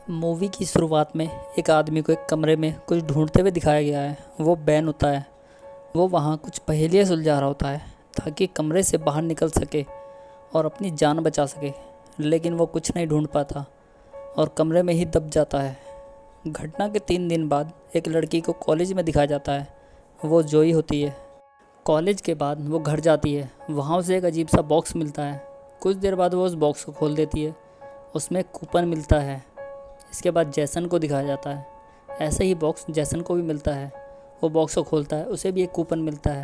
Movie की शुरुआत में एक आदमी को एक कमरे में कुछ ढूंढते हुए दिखाया गया है। वो बैन होता है। वो वहाँ कुछ पहेलियाँ सुलझा रहा होता है ताकि कमरे से बाहर निकल सके और अपनी जान बचा सके, लेकिन वो कुछ नहीं ढूंढ पाता और कमरे में ही दब जाता है। घटना के 3 दिन बाद एक लड़की को कॉलेज में दिखाया जाता है। वो जोई होती है। कॉलेज के बाद वो घर जाती है। वहाँ उसे एक अजीब सा बॉक्स मिलता है। कुछ देर बाद वो उस बॉक्स को खोल देती है। उसमें एक कूपन मिलता है। इसके बाद जैसन को दिखाया जाता है। ऐसे ही बॉक्स जैसन को भी मिलता है। वो बॉक्स को खोलता है, उसे भी एक कूपन मिलता है।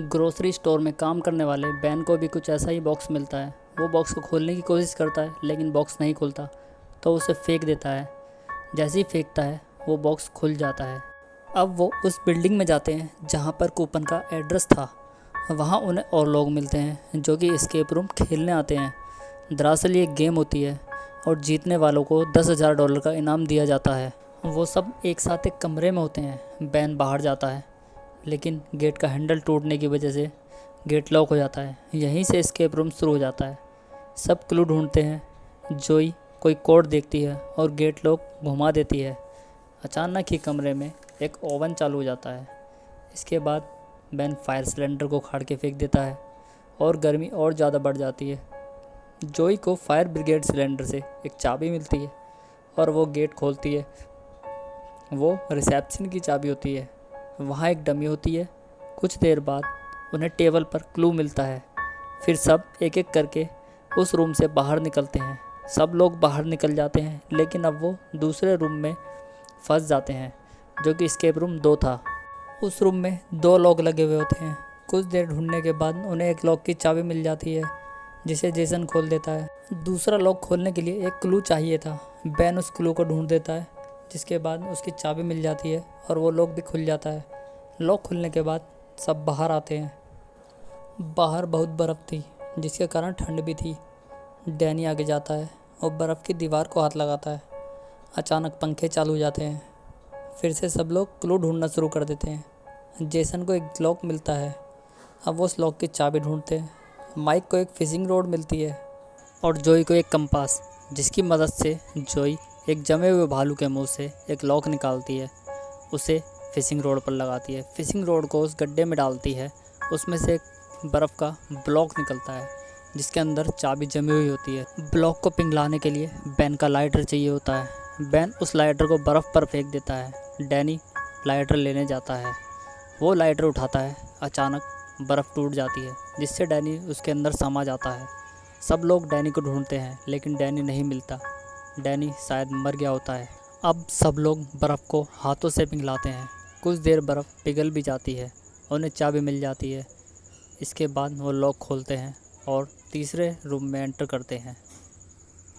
ग्रोसरी स्टोर में काम करने वाले बैन को भी कुछ ऐसा ही बॉक्स मिलता है। वो बॉक्स को खोलने की कोशिश करता है लेकिन बॉक्स नहीं खुलता, तो उसे फेंक देता है। जैसे ही फेंकता है वो बॉक्स खुल जाता है। अब वो उस बिल्डिंग में जाते हैं जहाँ पर कूपन का एड्रेस था। वहाँ उन्हें और लोग मिलते हैं जो कि एस्केप रूम खेलने आते हैं। दरअसल ये गेम होती है और जीतने वालों को $10,000 का इनाम दिया जाता है। वो सब एक साथ एक कमरे में होते हैं। बैन बाहर जाता है लेकिन गेट का हैंडल टूटने की वजह से गेट लॉक हो जाता है। यहीं से एस्केप रूम शुरू हो जाता है। सब क्लू ढूंढते हैं। जोई कोई कोड देखती है और गेट लॉक घुमा देती है। अचानक ही कमरे में एक ओवन चालू हो जाता है। इसके बाद बैन फायर सिलेंडर को उखाड़ के फेंक देता है और गर्मी और ज़्यादा बढ़ जाती है। जोई को फायर ब्रिगेड सिलेंडर से एक चाबी मिलती है और वो गेट खोलती है। वो रिसेप्शन की चाबी होती है। वहाँ एक डमी होती है। कुछ देर बाद उन्हें टेबल पर क्लू मिलता है। फिर सब एक एक करके उस रूम से बाहर निकलते हैं। सब लोग बाहर निकल जाते हैं लेकिन अब वो दूसरे रूम में फंस जाते हैं जो कि एस्केप रूम 2 था। उस रूम में 2 लॉक लगे हुए होते हैं। कुछ देर ढूंढने के बाद उन्हें एक लॉक की चाबी मिल जाती है जिसे जेसन खोल देता है। दूसरा लॉक खोलने के लिए एक क्लू चाहिए था। बैन उस क्लू को ढूंढ देता है जिसके बाद उसकी चाबी मिल जाती है और वो लॉक भी खुल जाता है। लॉक खुलने के बाद सब बाहर आते हैं। बाहर बहुत बर्फ़ थी जिसके कारण ठंड भी थी। डैनी आगे जाता है और बर्फ़ की दीवार को हाथ लगाता है। अचानक पंखे चालू हो जाते हैं। फिर से सब लोग क्लू ढूंढना शुरू कर देते हैं। जेसन को एक लॉक मिलता है। अब वो उस लॉक की चाबी ढूंढते हैं। माइक को एक फिशिंग रोड मिलती है और जोई को एक कंपास, जिसकी मदद से जोई एक जमे हुए भालू के मुंह से एक लॉक निकालती है। उसे फिशिंग रोड पर लगाती है। फिशिंग रोड को उस गड्ढे में डालती है। उसमें से एक बर्फ़ का ब्लॉक निकलता है जिसके अंदर चाबी जमी हुई होती है। ब्लॉक को पिघलाने के लिए बैन का लाइटर चाहिए होता है। बैन उस लाइटर को बर्फ़ पर फेंक देता है। डैनी लाइटर लेने जाता है। वो लाइटर उठाता है। अचानक बर्फ़ टूट जाती है जिससे डैनी उसके अंदर समा जाता है। सब लोग डैनी को ढूंढते हैं लेकिन डैनी नहीं मिलता। डैनी शायद मर गया होता है। अब सब लोग बर्फ़ को हाथों से पिघलाते हैं। कुछ देर बर्फ़ पिघल भी जाती है। उन्हें चाबी मिल जाती है। इसके बाद वो लॉक खोलते हैं और तीसरे रूम में एंटर करते हैं।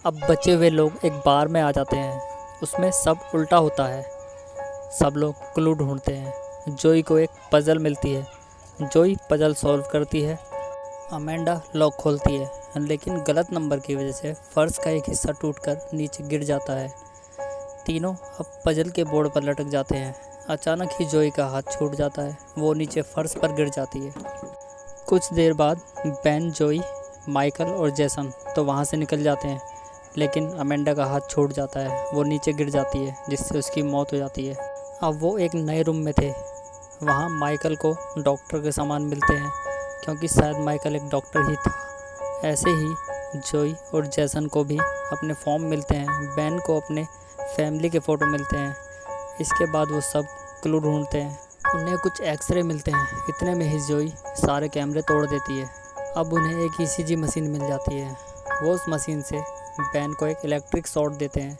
अब बचे हुए लोग एक बार में आ जाते हैं। उसमें सब उल्टा होता है। सब लोग क्लू ढूंढते हैं। जोई को एक पज़ल मिलती है। जोई पज़ल सॉल्व करती है। अमेंडा लॉक खोलती है लेकिन गलत नंबर की वजह से फ़र्श का एक हिस्सा टूटकर नीचे गिर जाता है। तीनों अब पज़ल के बोर्ड पर लटक जाते हैं। अचानक ही जोई का हाथ छूट जाता है। वो नीचे फ़र्श पर गिर जाती है। कुछ देर बाद बैन, जोई, माइकल और जेसन तो वहाँ से निकल जाते हैं लेकिन अमेंडा का हाथ छूट जाता है। वो नीचे गिर जाती है जिससे उसकी मौत हो जाती है। अब वो एक नए रूम में थे। वहाँ माइकल को डॉक्टर के सामान मिलते हैं क्योंकि शायद माइकल एक डॉक्टर ही था। ऐसे ही जोई और जैसन को भी अपने फॉर्म मिलते हैं। बैन को अपने फैमिली के फ़ोटो मिलते हैं। इसके बाद वो सब क्लू ढूंढते हैं। उन्हें कुछ एक्सरे मिलते हैं। इतने में ही जोई सारे कैमरे तोड़ देती है। अब उन्हें एक ईसीजी मशीन मिल जाती है। वो उस मशीन से बैन को एक इलेक्ट्रिक शॉट देते हैं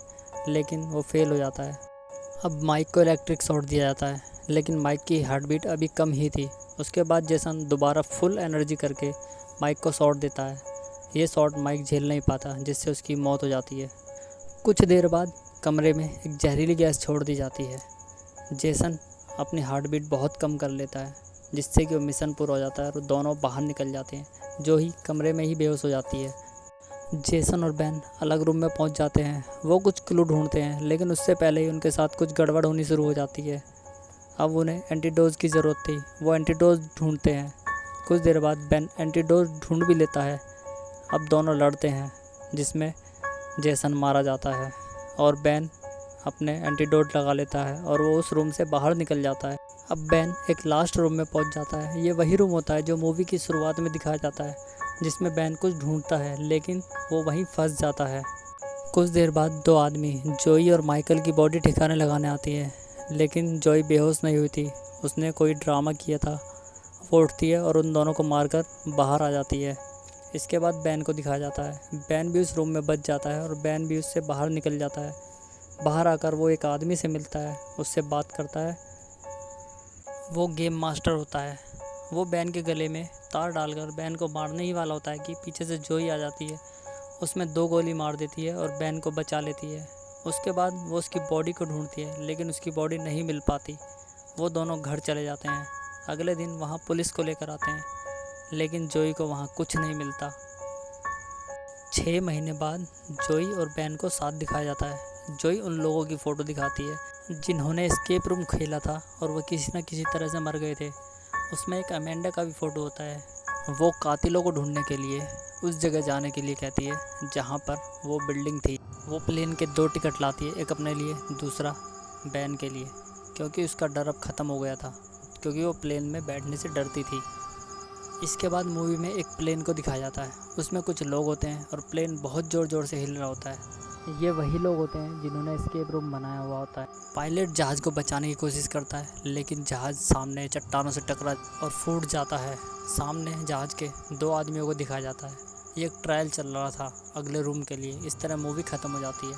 लेकिन वो फेल हो जाता है। अब माइक को इलेक्ट्रिक शॉट दिया जाता है लेकिन माइक की हार्ट बीट अभी कम ही थी। उसके बाद जेसन दोबारा फुल एनर्जी करके माइक को शॉट देता है। ये शॉट माइक झेल नहीं पाता जिससे उसकी मौत हो जाती है। कुछ देर बाद कमरे में एक जहरीली गैस छोड़ दी जाती है। जेसन अपनी हार्ट बीट बहुत कम कर लेता है जिससे कि वो मिशन पूरा हो जाता है और दोनों बाहर निकल जाते हैं। जो ही कमरे में ही बेहोश हो जाती है। जेसन और बैन अलग रूम में पहुंच जाते हैं। वो कुछ क्लू ढूंढते हैं लेकिन उससे पहले ही उनके साथ कुछ गड़बड़ होनी शुरू हो जाती है। अब उन्हें एंटीडोज की ज़रूरत थी। वो एंटीडोज ढूंढते हैं। कुछ देर बाद बैन एंटीडोज ढूंढ भी लेता है। अब दोनों लड़ते हैं जिसमें जेसन मारा जाता है और बैन अपने एंटीडोट लगा लेता है और वो उस रूम से बाहर निकल जाता है। अब बेन एक लास्ट रूम में पहुंच जाता है। ये वही रूम होता है जो मूवी की शुरुआत में दिखाया जाता है, जिसमें बेन कुछ ढूंढता है लेकिन वो वहीं फंस जाता है। कुछ देर बाद दो आदमी जोई और माइकल की बॉडी ठिकाने लगाने आती है, लेकिन जोई बेहोश नहीं हुई थी, उसने कोई ड्रामा किया था। वो उठती है और उन दोनों को मारकर बाहर आ जाती है। इसके बाद बेन को दिखाया जाता है। बेन भी उस रूम में बच जाता है और बेन भी उससे बाहर निकल जाता है। बाहर आकर वो एक आदमी से मिलता है, उससे बात करता है। वो गेम मास्टर होता है। वो बेन के गले में तार डालकर बेन को मारने ही वाला होता है कि पीछे से जोई आ जाती है, उसमें 2 गोली मार देती है और बेन को बचा लेती है। उसके बाद वो उसकी बॉडी को ढूंढती है, लेकिन उसकी बॉडी नहीं मिल पाती। वो दोनों घर चले जाते हैं। अगले दिन वहाँ पुलिस को लेकर आते हैं, लेकिन जोई को वहाँ कुछ नहीं मिलता। 6 महीने बाद जोई और बेन को साथ दिखाया जाता है। जोई उन लोगों की फ़ोटो दिखाती है जिन्होंने एस्केप रूम खेला था और वह किसी न किसी तरह से मर गए थे। उसमें एक अमेंडा का भी फ़ोटो होता है। वो कातिलों को ढूंढने के लिए उस जगह जाने के लिए कहती है जहाँ पर वो बिल्डिंग थी। वो प्लेन के 2 टिकट लाती है, एक अपने लिए, दूसरा बेन के लिए, क्योंकि उसका डर अब ख़त्म हो गया था, क्योंकि वो प्लेन में बैठने से डरती थी। इसके बाद मूवी में एक प्लेन को दिखाया जाता है। उसमें कुछ लोग होते हैं और प्लेन बहुत ज़ोर ज़ोर से हिल रहा होता है। ये वही लोग होते हैं जिन्होंने एस्केप रूम बनाया हुआ होता है। पायलट जहाज़ को बचाने की कोशिश करता है, लेकिन जहाज़ सामने चट्टानों से टकरा और फूट जाता है। सामने जहाज़ के 2 आदमियों को दिखाया जाता है। ये एक ट्रायल चल रहा था अगले रूम के लिए। इस तरह मूवी ख़त्म हो जाती है।